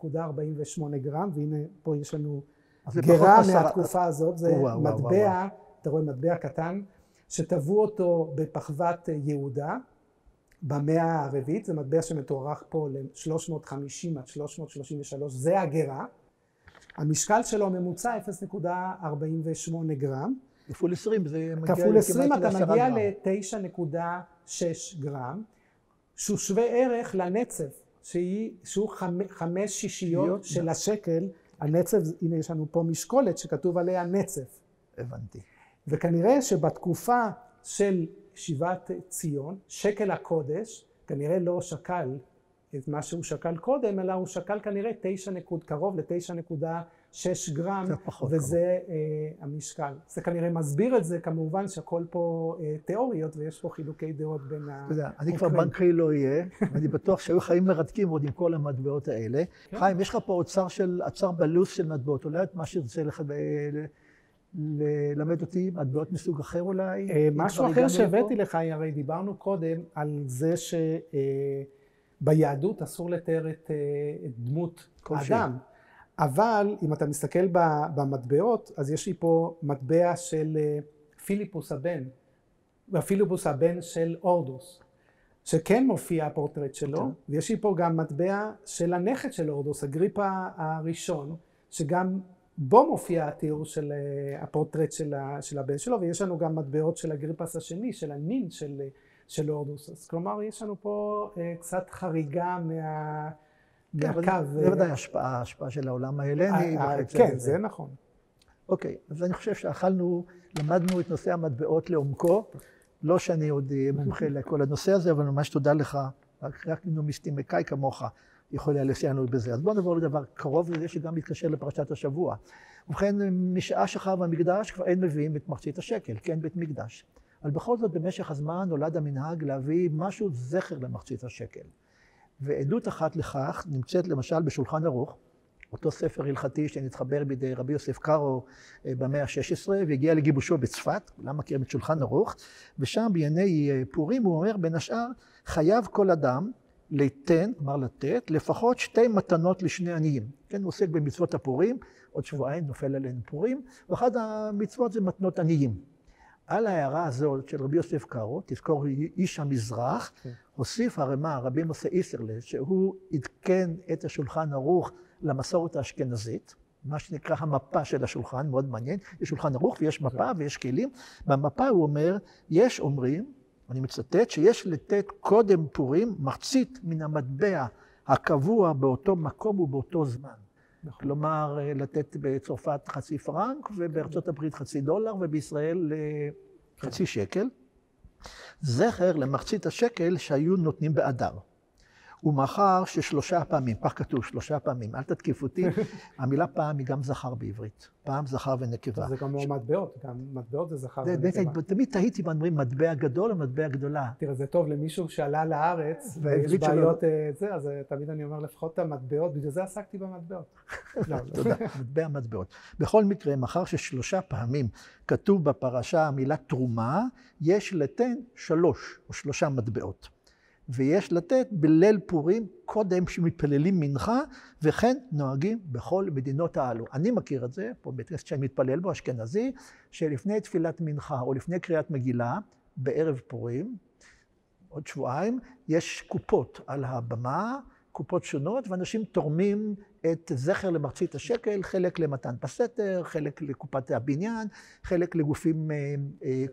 0.48 גרם, והנה פה יש לנו גרה מהתקופה הזאת, זה מטבע, אתה רואה מטבע קטן, שטבעו אותו בפחוות יהודה, במאה הרביעית, זה מטבע שמתוארך פה ל-350 עד 333, זה הגרה. המשקל שלו ממוצע 0.48 גרם. כפול 20, זה מגיע כפול 20 אתה מגיע ל-9.6 גרם, שהוא שווה ערך לנצף, שהוא 5 שישיות של השקל. הנצף, הנה יש לנו פה משקולת שכתוב עליה נצף. הבנתי. וכנראה שבתקופה של שיבת ציון, שקל הקודש, כנראה לא שקל את מה שהוא שקל קודם, אלא הוא שקל כנראה קרוב ל-9.6 גרם, וזה המשקל. זה כנראה מסביר את זה, כמובן שהכל פה תיאוריות, ויש פה חילוקי דעות בין החוקרים. אני כבר בנקאי לא אהיה, ואני בטוח שהיו חיים מרתקים עוד עם כל המטבעות האלה. חיים, יש לך פה אוצר בלוס של מטבעות, אולי את מה שרצה לך ללמד אותי, מטבעות מסוג אחר אולי? משהו אחר שהבאתי לך, הרי דיברנו קודם על זה שביהדות אסור לתאר את דמות האדם. אבל אם אתה מסתכל במטבעות, אז יש לי פה מטבע של פיליפוס הבן, ופיליפוס הבן של אורדוס, שכן מופיע הפורטרט שלו, ויש לי פה גם מטבע של הנכד של אורדוס, אגריפה הראשון, שגם בו מופיע התיאור של הפורטרט של הבן שלו, ויש לנו גם מטבעות של אגריפס השני, של הנין של אורדוס. אז כלומר, יש לנו פה קצת חריגה מהקו. זה ודאי ההשפעה של העולם ההלני. כן, זה נכון. אוקיי, אז אני חושב למדנו את נושא המטבעות לעומקו. לא שאני עוד מומחה לכל הנושא הזה, אבל ממש תודה לך, רק מיסטיקאי כמוך. יכול היה לסייענו בזה. אז בואו נעבור לדבר קרוב לזה שגם מתקשר לפרשת השבוע. ובכן, משעה שחרב המקדש כבר אין מביאים את מחצית השקל, כי אין בית מקדש. אבל בכל זאת במשך הזמן נולד המנהג להביא משהו זכר למחצית השקל. ועדות אחת לכך נמצאת למשל בשולחן ערוך, אותו ספר הלכתי שנתחבר בידי רבי יוסף קארו במאה ה-16 והגיע לגיבושו בצפת, כולם מכירים את שולחן ערוך, ושם בענייני פורים הוא אומר בין השאר, חייב כל אדם ליתן, כלומר לתת, לפחות 2 מתנות לשני עניים. כן, הוא עוסק במצוות הפורים, עוד שבועיים נופל עלינו פורים, ואחת המצוות זה מתנות עניים. על ההערה הזאת של רבי יוסף קארו, תזכור איש המזרח, הוסיף הרמ"א, רבי משה איסרלה, שהוא עדכן את השולחן ערוך למסורת האשכנזית, מה שנקרא המפה של השולחן, מאוד מעניין, יש שולחן ערוך ויש מפה ויש כלים. במפה הוא אומר, יש אומרים אני מצטט, שיש לתת קודם פורים מחצית מן המטבע הקבוע באותו מקום ובאותו זמן. כלומר, לתת בצרפת חצי פרנק, ובארצות הברית $0.50, ובישראל חצי שקל. זכר למחצית השקל שהיו נותנים באדר. ומאחר ש3 פעמים, כך כתוב 3 פעמים, אל תתקיף אותי, המילה פעם היא גם זכר בעברית. פעם זכר ונקבה. זה כמו מטבעות, גם מטבעות זה זכר ונקבה. תמיד תהיתי מה אומרים מטבע גדול או מטבע גדולה. תראה, זה טוב למישהו שעלה לארץ, ויש בעיות זה, אז תמיד אני אומר לפחות את המטבעות, בגלל זה עסקתי במטבעות. תודה, מטבעות. בכל מקרה, מאחר ש3 פעמים כתוב בפרשה המילה תרומה, יש לתת 3 או 3 מטבעות. ויש לתת בליל פורים קודם שמתפללים מנחה, וכן נוהגים בכל מדינות העלו. אני מכיר את זה, פה בית כנסת שאני מתפלל בו, אשכנזי, שלפני תפילת מנחה או לפני קריאת מגילה, בערב פורים, עוד שבועיים, יש קופות על הבמה, קופות שונות, ואנשים תורמים את זכר למחצית השקל, חלק למתן בסתר, חלק לקופת הבניין, חלק לגופים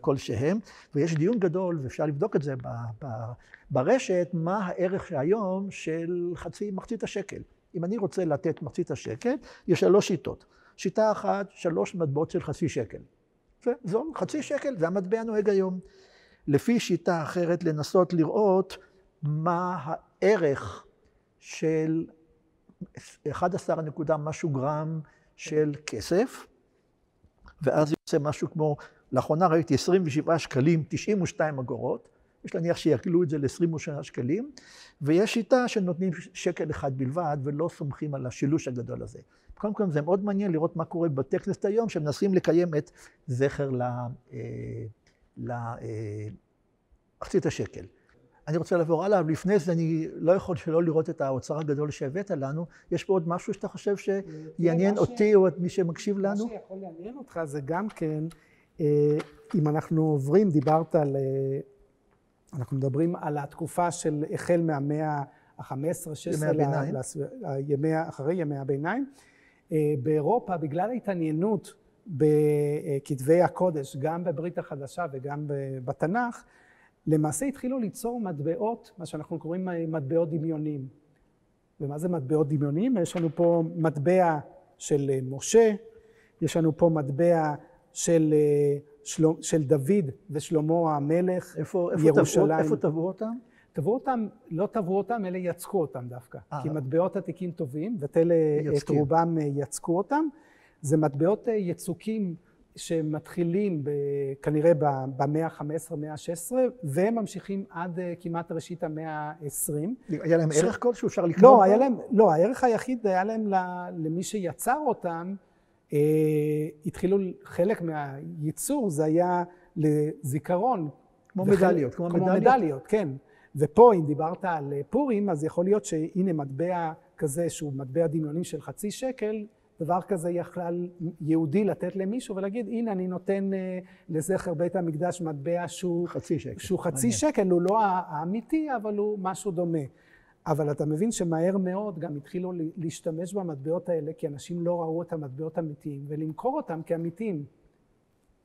כלשהם, ויש דיון גדול, ואפשר לבדוק את זה ברשת, מה הערך היום של מחצית השקל. אם אני רוצה לתת מחצית השקל, יש 3 שיטות. שיטה אחת, 3 מטבעות של חצי שקל. זו חצי שקל, זה המטבע הנוהג היום. לפי שיטה אחרת, לנסות לראות מה הערך של 11 נקודה משהו גרם של כסף, ואז יוצא משהו כמו, לאחרונה ראיתי 27 שקלים, 92 אגורות, יש להניח שיקלו את זה ל-23 שקלים, ויש שיטה שנותנים שקל אחד בלבד, ולא סומכים על השילוש הגדול הזה. קודם כל זה מאוד מעניין לראות מה קורה בבתי כנסת היום, שמנסים לקיים את זכר מחצית השקל. אני רוצה לעבור עליו, לפני זה אני לא יכול שלא לראות את האוצר הגדול שהבאת לנו. יש פה עוד משהו שאתה חושב שיעניין אותי או את מי שמקשיב לנו? מה שיכול לעניין אותך זה גם כן, אם אנחנו עוברים, דיברת על, אנחנו מדברים על התקופה של החל מהמאה ה-15, 16, אחרי ימי הביניים. באירופה, בגלל ההתעניינות בכתבי הקודש, גם בברית החדשה וגם בתנ"ך, למעשה התחילו ליצור מטבעות, מה שאנחנו קוראים מטבעות דמיוניים. ומה זה מטבעות דמיוניים? יש לנו פה מטבע של משה, יש לנו פה מטבע של דוד ושלמה המלך, ירושלים. איפה תבעו אותם? תבעו אותם, לא תבעו אותם, אלה יצקו אותם דווקא. כי מטבעות עתיקים טובים, ותלה את רובם יצקו אותם. זה מטבעות יצוקים שמתחילים כנראה במאה ה-15, מאה ה-16, והם ממשיכים עד כמעט ראשית המאה ה-20. היה להם ערך כלשהו אפשר לקרוא? לא, הערך היחיד היה להם למי שיצר אותם, התחילו חלק מהייצור, זה היה לזיכרון. כמו מדליות. כמו מדליות, כן. ופה אם דיברת על פורים, אז יכול להיות שהנה מטבע כזה שהוא מטבע דמיוני של חצי שקל, דבר כזה יכלל יהודי לתת למישהו ולהגיד, הנה אני נותן לזכר בית המקדש מטבע שהוא חצי שקל, הוא לא האמיתי, אבל הוא משהו דומה. אבל אתה מבין שמהר מאוד גם התחילו להשתמש במטבעות האלה, כי אנשים לא ראו את המטבעות האמיתיים, ולמכור אותם כאמיתיים.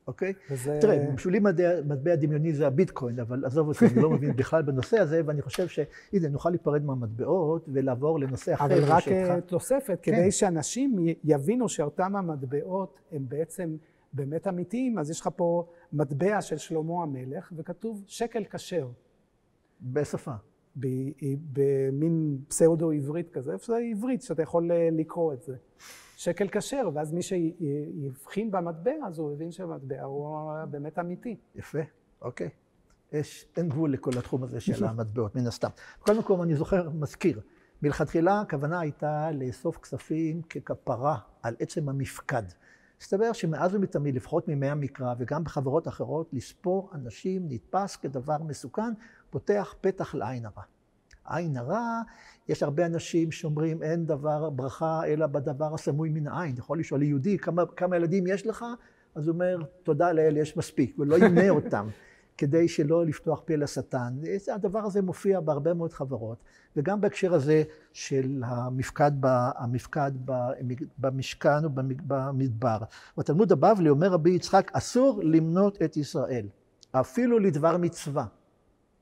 אוקיי? תראה, בשבילי מטבע דמיוני זה הביטקוין, אבל עזוב אותי, אני לא מבין בכלל בנושא הזה, ואני חושב שהנה, נוכל להיפרד מהמטבעות ולעבור לנושא אחר. אבל רק תוספת, כדי שאנשים יבינו שאותם המטבעות הם בעצם באמת אמיתיים, אז יש לך פה מטבע של שלמה המלך, וכתוב שקל כשר. בשפה. במין פסאודו עברית כזה, איפה זה עברית שאתה יכול לקרוא את זה. שקל כשר, ואז מי שיבחין במטבע, אז הוא הבין שהמטבע הוא באמת אמיתי. יפה, אוקיי. אין גבול לכל התחום הזה של המטבעות, מן הסתם. בכל מקום, אני זוכר, מזכיר, מלכתחילה הכוונה הייתה לאסוף כספים ככפרה על עצם המפקד. הסתבר שמאז ומתמיד, לפחות מימי המקרא וגם בחברות אחרות, לספור אנשים נתפס כדבר מסוכן, פותח פתח לעין הרע. עין הרע, יש הרבה אנשים שאומרים אין דבר ברכה אלא בדבר הסמוי מן העין. יכול לשאול יהודי כמה ילדים יש לך? אז הוא אומר תודה לאל יש מספיק, ולא ימנה אותם כדי שלא לפתוח פה לשטן. הדבר הזה מופיע בהרבה מאוד חברות, וגם בהקשר הזה של המפקד במשכן ובמדבר. בתלמוד הבבלי אומר רבי יצחק, אסור למנות את ישראל, אפילו לדבר מצווה.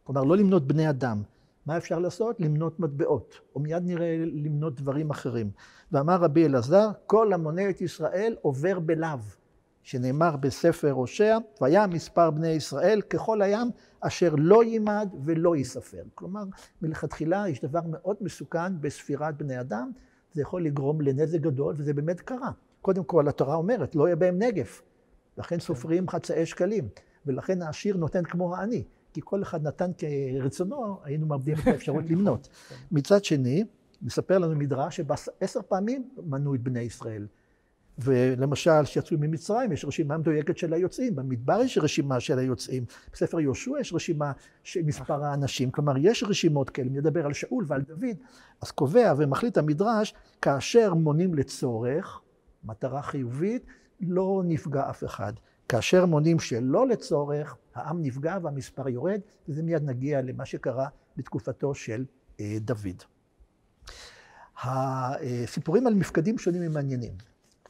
כלומר, לא למנות בני אדם. מה אפשר לעשות? למנות מטבעות, או מיד נראה למנות דברים אחרים. ואמר רבי אלעזר, כל המונה את ישראל עובר בלאו, שנאמר בספר הושע, והיה מספר בני ישראל ככל הים, אשר לא יימד ולא ייספר. כלומר, מלכתחילה יש דבר מאוד מסוכן בספירת בני אדם, זה יכול לגרום לנזק גדול, וזה באמת קרה. קודם כל, התורה אומרת, לא יהיה בהם נגף, לכן סופרים חצאי שקלים, ולכן העשיר נותן כמו העני. כי כל אחד נתן כרצונו, היינו מאבדים את האפשרות למנות. מצד שני, מספר לנו מדרש שב10 פעמים מנו את בני ישראל. ולמשל, שיצאו ממצרים, יש רשימה מדויקת של היוצאים, במדבר יש רשימה של היוצאים, בספר יהושע יש רשימה של מספר האנשים, כלומר, יש רשימות כאלה, מדבר על שאול ועל דוד, אז קובע ומחליט המדרש, כאשר מונים לצורך, מטרה חיובית, לא נפגע אף אחד. כאשר מונים שלא לצורך, העם נפגע והמספר יורד, וזה מיד נגיע למה שקרה בתקופתו של דוד. הסיפורים על מפקדים שונים הם מעניינים.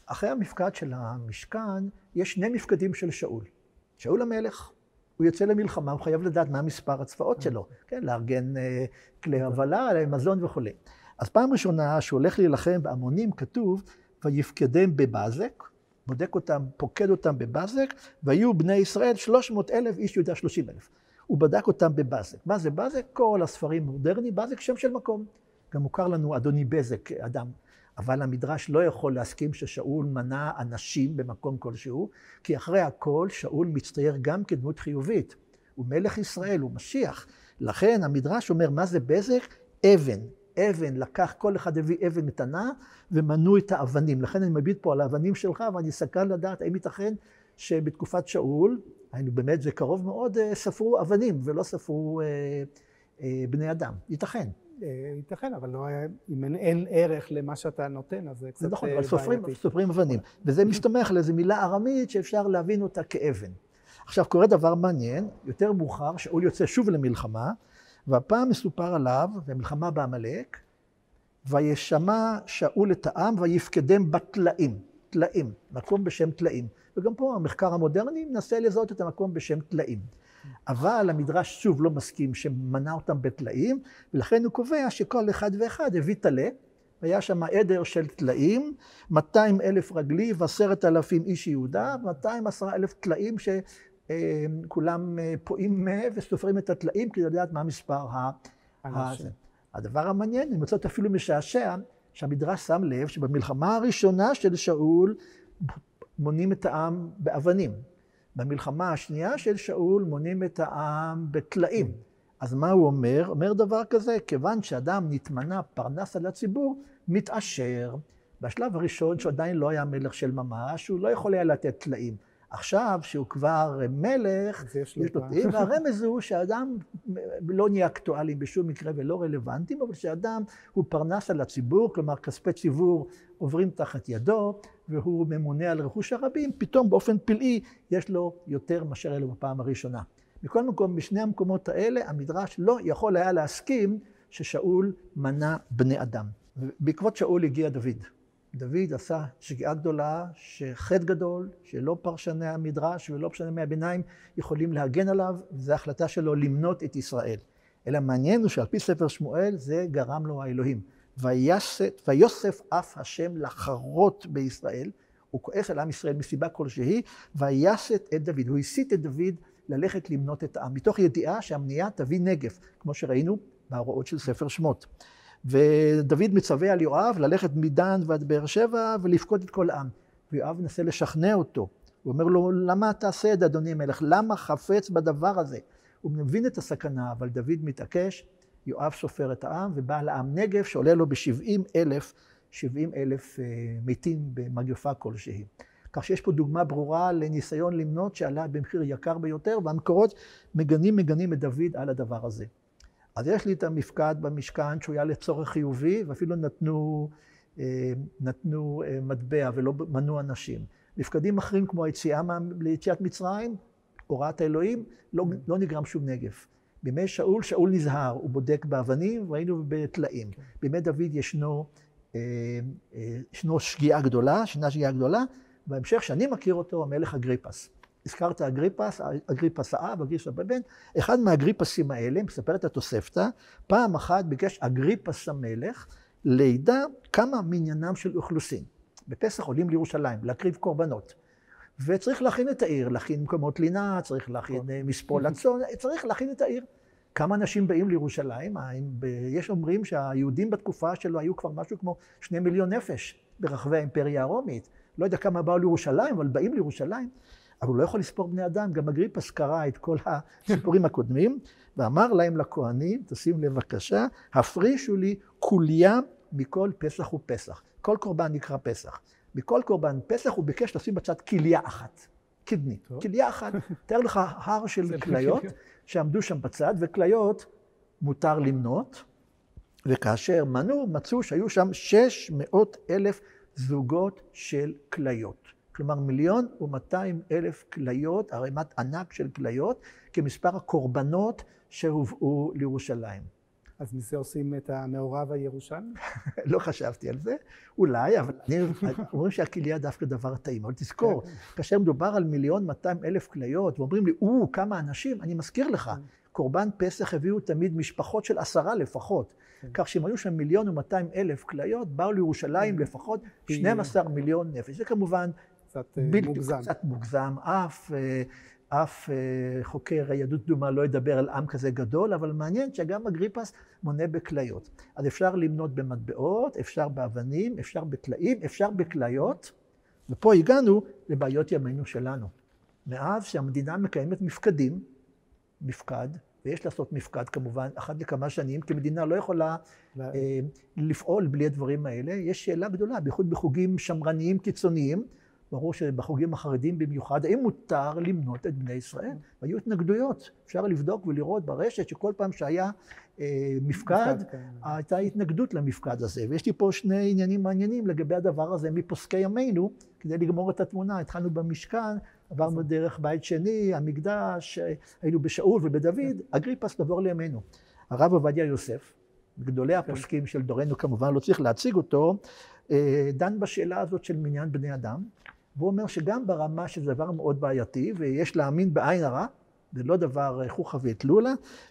אחרי המפקד של המשכן, יש 2 מפקדים של שאול. שאול המלך, הוא יוצא למלחמה, הוא חייב לדעת מה מספר הצבאות שלו, כן? לארגן כלי הבלה, מזון וכו'. אז פעם ראשונה שהוא הולך להילחם בהמונים, כתוב, ויפקדם בבזק, בודק אותם, פוקד אותם בבזק, והיו בני ישראל 300,000, איש יהודה 30,000. הוא בדק אותם בבזק. מה זה בזק? כל הספרים מודרניים, בזק שם של מקום. גם מוכר לנו אדוני בזק, אדם. אבל המדרש לא יכול להסכים ששאול מנה אנשים במקום כלשהו, כי אחרי הכל שאול מצטייר גם כדמות חיובית. הוא מלך ישראל, הוא משיח. לכן המדרש אומר, מה זה בזק? אבן. אבן, לקח, כל אחד הביא אבן מתנה, ומנו את האבנים. לכן אני מביט פה על האבנים שלך, ואני סקרן לדעת, האם ייתכן שבתקופת שאול, היינו באמת, זה קרוב מאוד, ספרו אבנים, ולא ספרו בני אדם. ייתכן. ייתכן, אבל לא, אם אין ערך למה שאתה נותן, אז זה קצת נכון, אבל סופרים אבנים. וזה מסתמך לאיזו מילה ארמית שאפשר להבין אותה כאבן. עכשיו, קורה דבר מעניין, יותר מאוחר, שאול יוצא שוב למלחמה, והפעם מסופר עליו, במלחמה בעמלק, וישמע שאול את העם ויפקדם בתלאים, תלאים, מקום בשם תלאים. וגם פה המחקר המודרני מנסה לזהות את המקום בשם תלאים. אבל המדרש שוב לא מסכים שמנה אותם בתלאים, ולכן הוא קובע שכל אחד ואחד הביא תלה, והיה שם עדר של תלאים, 200,000 רגלי ו10,000 איש יהודה, 210,000 תלאים שכולם פועים וסופרים את התלאים כדי לדעת מה מספר הזה. הדבר המעניין, אני מוצא אפילו משעשע, שהמדרש שם לב שבמלחמה הראשונה של שאול מונים את העם באבנים. במלחמה השנייה של שאול מונים את העם בתלאים. אז מה הוא אומר? אומר דבר כזה, כיוון שאדם נתמנה פרנס על הציבור, מתעשר. בשלב הראשון, שהוא עדיין לא היה מלך של ממש, הוא לא יכול היה לתת תלאים. עכשיו, שהוא כבר מלך, יש לו תלאים, והרמז הוא שהאדם לא נהיה אקטואלי בשום מקרה ולא רלוונטי, אבל שהאדם הוא פרנס על הציבור, כלומר כספי ציבור עוברים תחת ידו, והוא ממונה על רכוש הרבים, פתאום באופן פלאי יש לו יותר מאשר אלו בפעם הראשונה. מכל מקום, בשני המקומות האלה, המדרש לא יכול היה להסכים ששאול מנה בני אדם. בעקבות שאול הגיע דוד. דוד עשה שגיאה גדולה, שחטא גדול, שלא פרשני המדרש ולא פרשני מהביניים יכולים להגן עליו, וזו ההחלטה שלו למנות את ישראל. אלא מעניין הוא שעל פי ספר שמואל זה גרם לו האלוהים. ויוסף אף השם לחרות בישראל, הוא כועס על עם ישראל מסיבה כלשהי, ויסת את דוד, הוא הסיט את דוד ללכת למנות את העם, מתוך ידיעה שהמניעה תביא נגף, כמו שראינו בהוראות של ספר שמות. ודוד מצווה על יואב ללכת מדן ועד באר שבע ולפקוד את כל העם. ויואב מנסה לשכנע אותו. הוא אומר לו, למה תעשה את אדוני מלך? למה חפץ בדבר הזה? הוא מבין את הסכנה, אבל דוד מתעקש. יואב סופר את העם ובא לעם נגף שעולה לו ב70,000 מתים במגפה כלשהי. כך שיש פה דוגמה ברורה לניסיון למנות שעלה במחיר יקר ביותר, והמקורות מגנים את דוד על הדבר הזה. אז יש לי את המפקד במשכן שהוא היה לצורך חיובי, ואפילו נתנו מטבע ולא מנו אנשים. מפקדים אחרים כמו ליציאת מצרים, הוראת האלוהים, לא נגרם שום נגף. בימי שאול, שאול נזהר, הוא בודק באבנים, ראינו בתלאים. בימי דוד ישנו שגיאה גדולה, בהמשך שאני מכיר אותו, המלך אגריפס. הזכרת אגריפס האב, אגריפס הבן, אחד מהאגריפסים האלה, מספרת התוספתא, פעם אחת ביקש אגריפס המלך לידע כמה מניינם של אוכלוסין. בפסח עולים לירושלים, להקריב קורבנות. וצריך להכין את העיר, להכין מקומות לינה, צריך להכין מספול לצאן, צריך להכין את העיר. כמה אנשים באים לירושלים? יש אומרים שהיהודים בתקופה שלו היו כבר משהו כמו 2 מיליון נפש ברחבי האימפריה הרומית. לא יודע כמה באו לירושלים, אבל באים לירושלים. אבל הוא לא יכול לספור בני אדם. גם אגריפס קרא את כל הסיפורים הקודמים, ואמר להם לכהנים, תשים לב בבקשה, הפרישו לי כוליה מכל פסח ופסח. כל קורבן נקרא פסח. מכל קורבן פסח הוא ביקש לשים בצד כליה אחת, קדנית. כליה אחת, תאר לך הר של כליות שעמדו שם בצד, וכליות מותר למנות, וכאשר מנו, מצאו שהיו שם 600,000 זוגות של כליות. כלומר 1,200,000 כליות, ערימת ענק של כליות, כמספר הקורבנות שהובאו לירושלים. אז מזה עושים את המעורב הירושלמי? לא חשבתי על זה, אולי, אבל אומרים שהכליה דווקא דבר טעים. אבל תזכור, כאשר מדובר על 1,200,000 כליות, ואומרים לי, כמה אנשים, אני מזכיר לך, קורבן פסח הביאו תמיד משפחות של 10 לפחות. כך שאם היו שם 1,200,000 כליות, באו לירושלים לפחות 12 מיליון נפש. זה כמובן קצת מוגזם, אף חוקר יהדות קדומה לא ידבר על עם כזה גדול, אבל מעניין שגם אגריפס מונה בכליות. אז אפשר למנות במטבעות, אפשר באבנים, אפשר בטלאים, אפשר בכליות, ופה הגענו לבעיות ימינו שלנו. מאז שהמדינה מקיימת מפקד, ויש לעשות מפקד כמובן, אחת לכמה שנים, כי מדינה לא יכולה לפעול בלי הדברים האלה. יש שאלה גדולה, בייחוד בחוגים שמרניים קיצוניים, ברור שבחוגים החרדים במיוחד, האם מותר למנות את בני ישראל? והיו התנגדויות. אפשר לבדוק ולראות ברשת שכל פעם שהיה מפקד, הייתה התנגדות למפקד הזה. ויש לי פה 2 עניינים מעניינים לגבי הדבר הזה מפוסקי ימינו, כדי לגמור את התמונה. התחלנו במשכן, עברנו דרך בית שני, המקדש, היינו בשאול ובדוד, אגריפס נעבור לימינו. הרב עובדיה יוסף, גדולי הפוסקים של דורנו, כמובן לא צריך להציג אותו, דן בשאלה הזאת של מניין בני אדם, והוא אומר שגם ברמה שזה דבר מאוד בעייתי, ויש להאמין בעין הרע, זה לא דבר חוכא ואטלולא,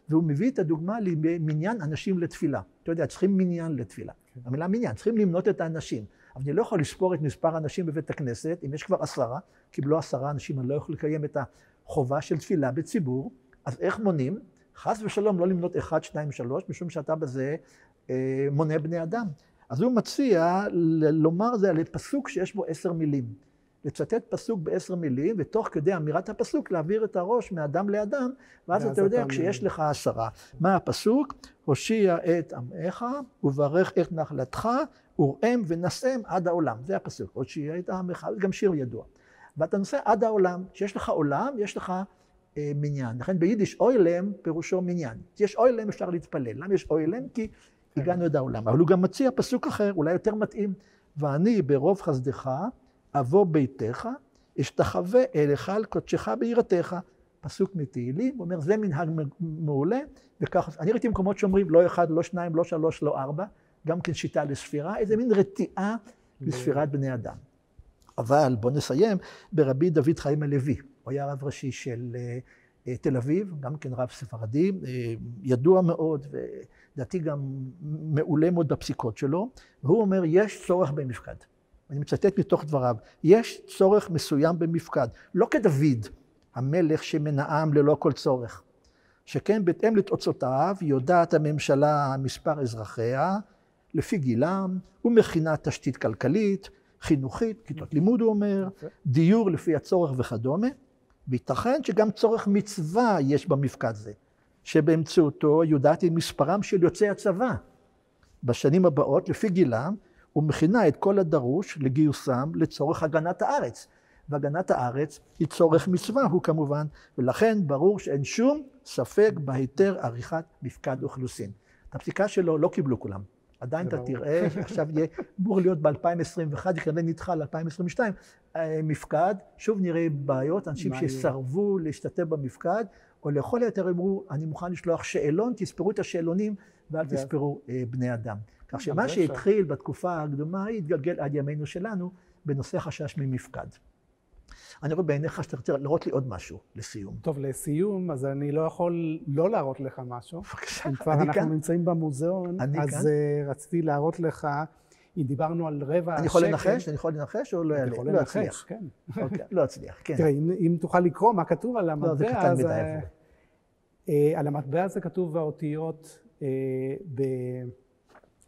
והוא מביא את הדוגמה למניין אנשים לתפילה. אתה יודע, צריכים מניין לתפילה. המילה מניין, צריכים למנות את האנשים. אבל אני לא יכול לספור את מספר האנשים בבית הכנסת, אם יש כבר 10, קיבלו 10 אנשים, אני לא יכול לקיים את החובה של תפילה בציבור, אז איך מונים? חס ושלום לא למנות 1, 2, 3, משום שאתה בזה מונה בני אדם. אז הוא מציע לומר זה על פסוק שיש בו 10 מילים. לצטט פסוק ב10 מילים, ותוך כדי אמירת הפסוק להעביר את הראש מאדם לאדם, ואז אתה יודע כשיש לך 10. מה הפסוק? הושיע את עמך וברך את נחלתך, וראם ונשאם עד העולם. זה הפסוק, הושיע את עמך, זה גם שיר ידוע. ואתה נושא עד העולם, שיש לך עולם, יש לך מניין. לכן ביידיש אוילם פירושו מניין. יש אוילם אפשר להתפלל. למה יש אוילם? כי הגענו עד העולם. אבל הוא גם מציע פסוק אחר, אולי יותר מתאים. ואני ברוב חסדך אבוא ביתך, אשתחווה אליך על קודשך ביראתך. פסוק מתהילים, הוא אומר, זה מנהג מעולה, וכך, אני ראיתי מקומות שאומרים, לא 1, לא 2, לא 3, לא 4, גם כן שיטה לספירה, איזה מין רתיעה לספירת בני אדם. אבל בוא נסיים ברבי דוד חיים הלוי, הוא היה רב ראשי של תל אביב, גם כן רב ספרדי, ידוע מאוד, ודעתי גם מעולה מאוד בפסיקות שלו, והוא אומר, יש צורך במפקד. אני מצטט מתוך דבריו, יש צורך מסוים במפקד, לא כדוד, המלך שמנעם ללא כל צורך, שכן בהתאם לתוצאותיו יודעת הממשלה מספר אזרחיה, לפי גילם, ומכינה תשתית כלכלית, חינוכית, כיתות לימוד הוא אומר, דיור לפי הצורך וכדומה, וייתכן שגם צורך מצווה יש במפקד זה, שבאמצעותו יודעת עם מספרם של יוצאי הצבא, בשנים הבאות לפי גילם, ומכינה את כל הדרוש לגיוסם לצורך הגנת הארץ. והגנת הארץ היא צורך מצווה הוא כמובן, ולכן ברור שאין שום ספק בהיתר עריכת מפקד אוכלוסין. את הפסיקה שלו לא קיבלו כולם. עדיין אתה תראה שעכשיו יהיה אמור להיות ב-2021, כנראה נדחה ל-2022, מפקד, שוב נראה בעיות, אנשים שסרבו להשתתף במפקד, או לכל היותר אמרו, אני מוכן לשלוח שאלון, תספרו את השאלונים ואל תספרו בני אדם. כך שמה שהתחיל בתקופה הקדומה, התגלגל עד ימינו שלנו, בנושא חשש ממפקד. אני רואה בעיניך שאתה רוצה להראות לי עוד משהו לסיום. טוב, לסיום, אז אני לא יכול לא להראות לך משהו. בבקשה, אם כבר אני אנחנו כאן. נמצאים במוזיאון, אני אז כאן. רציתי להראות לך, אם דיברנו על רבע השקל... אני יכול לנחש? אני יכול לנחש או לא אתה יעלה? יכול לא לנחש, אצליח. כן. אוקיי, לא אצליח, כן. תראה, אם תוכל לקרוא מה כתוב על המטבע, לא, זה קטן מדי עבורי. על המטבע הזה כתוב האותיות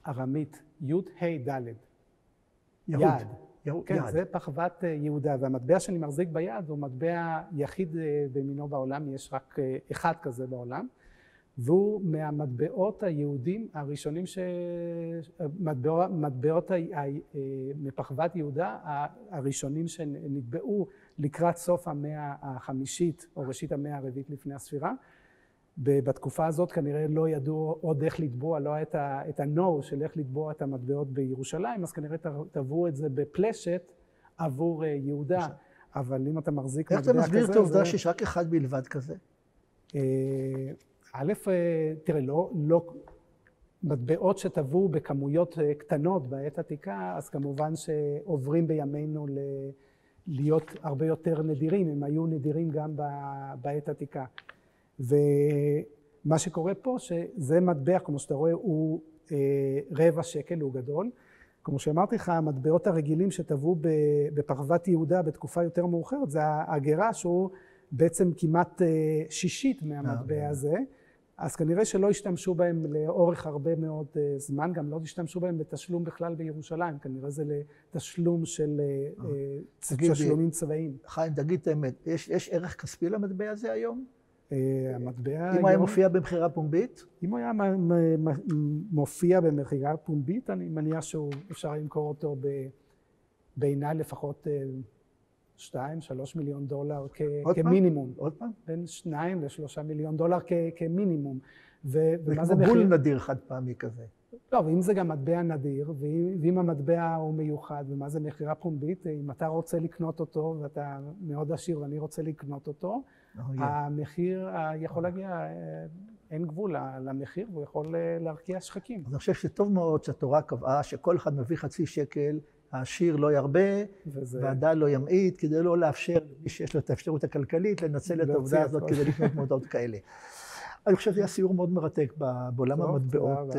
בארמית, י' ה' ד'. יד. כן, יד. זה פחוות יהודה, והמטבע שאני מחזיק ביד הוא מטבע יחיד במינו בעולם, יש רק אחד כזה בעולם, והוא מהמטבעות היהודים הראשונים, מטבעות מפחוות יהודה הראשונים שנטבעו לקראת סוף המאה החמישית או ראשית המאה הרביעית לפני הספירה. בתקופה הזאת כנראה לא ידעו עוד איך לטבוע, לא היה את ה-know של איך לטבוע את המטבעות בירושלים, אז כנראה טבעו את זה בפלשת עבור יהודה, אבל אם אתה מחזיק מטבע כזה... איך אתה מסביר את העובדה שיש רק אחד בלבד כזה? א', תראה, לא מטבעות שטבעו בכמויות קטנות בעת עתיקה, אז כמובן שעוברים בימינו להיות הרבה יותר נדירים, הם היו נדירים גם בעת עתיקה. ומה שקורה פה, שזה מטבע, כמו שאתה רואה, הוא רבע שקל, הוא גדול. כמו שאמרתי לך, המטבעות הרגילים שטבעו בפחוות יהודה בתקופה יותר מאוחרת, זה הגרה שהוא בעצם כמעט שישית מהמטבע הזה. אז כנראה שלא השתמשו בהם לאורך הרבה מאוד זמן, גם לא השתמשו בהם לתשלום בכלל בירושלים, כנראה זה לתשלום של תשלומים צבאיים. חיים, תגיד את האמת, יש ערך כספי למטבע הזה היום? המטבע... אם היה מופיע במכירה פומבית? אם הוא היה מופיע במכירה פומבית, אני מניח שאפשר למכור אותו בעיניי לפחות 2-3 מיליון דולר כמינימום. עוד פעם? בין 2 ל3 מיליון דולר כמינימום. זה כמו בול נדיר חד פעמי כזה. לא, ואם זה גם מטבע נדיר, ואם המטבע הוא מיוחד, ומה זה מכירה פומבית, אם אתה רוצה לקנות אותו, ואתה מאוד עשיר ואני רוצה לקנות אותו, המחיר יכול להגיע, אין גבול למחיר, והוא יכול להרקיע שחקים. אני חושב שטוב מאוד שהתורה קבעה שכל אחד מביא חצי שקל, העשיר לא ירבה, והדל לא ימעיט, כדי לא לאפשר למי שיש לו את האפשרות הכלכלית, לנצל את העובדה הזאת כדי לקנות מודעות כאלה. אני חושב שזה היה סיור מאוד מרתק בעולם המטבעות.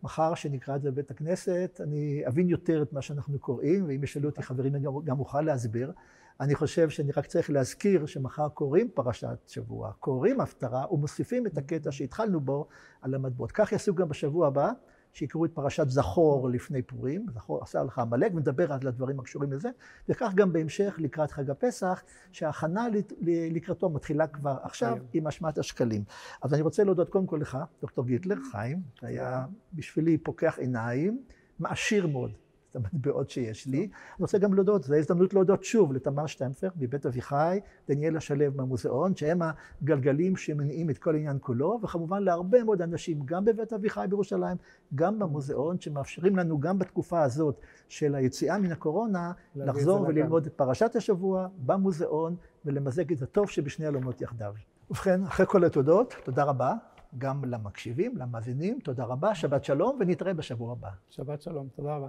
מחר שנקרא את זה בבית הכנסת, אני אבין יותר את מה שאנחנו קוראים, ואם ישאלו אותי חברים, אני גם אוכל להסביר. אני חושב שאני רק צריך להזכיר שמחר קוראים פרשת שבוע, קוראים הפטרה ומוסיפים את הקטע שהתחלנו בו על המטבעות. כך יעשו גם בשבוע הבא, שיקראו את פרשת זכור לפני פורים, זכור עשה לך עמלק, ונדבר על הדברים הקשורים לזה, וכך גם בהמשך לקראת חג הפסח, שההכנה לקראתו מתחילה כבר עכשיו עם אשמת השקלים. אז אני רוצה להודות קודם כל לך, דוקטור גיטלר, חיים, היה בשבילי פוקח עיניים, מעשיר מאוד. את המטבעות שיש לי. אני רוצה גם להודות, זו הזדמנות להודות שוב לתמר שטמפר מבית אביחי, דניאלה שלו מהמוזיאון, שהם הגלגלים שמניעים את כל העניין כולו, וכמובן להרבה מאוד אנשים, גם בבית אביחי בירושלים, גם במוזיאון, שמאפשרים לנו גם בתקופה הזאת של היציאה מן הקורונה, לחזור וללמוד את פרשת השבוע במוזיאון, ולמזג את הטוב שבשני עולמות יחדיו. ובכן, אחרי כל התודות, תודה רבה. גם למקשיבים, למאזינים, תודה רבה, שבת שלום, ונתראה בשבוע הבא. שבת שלום, תודה רבה.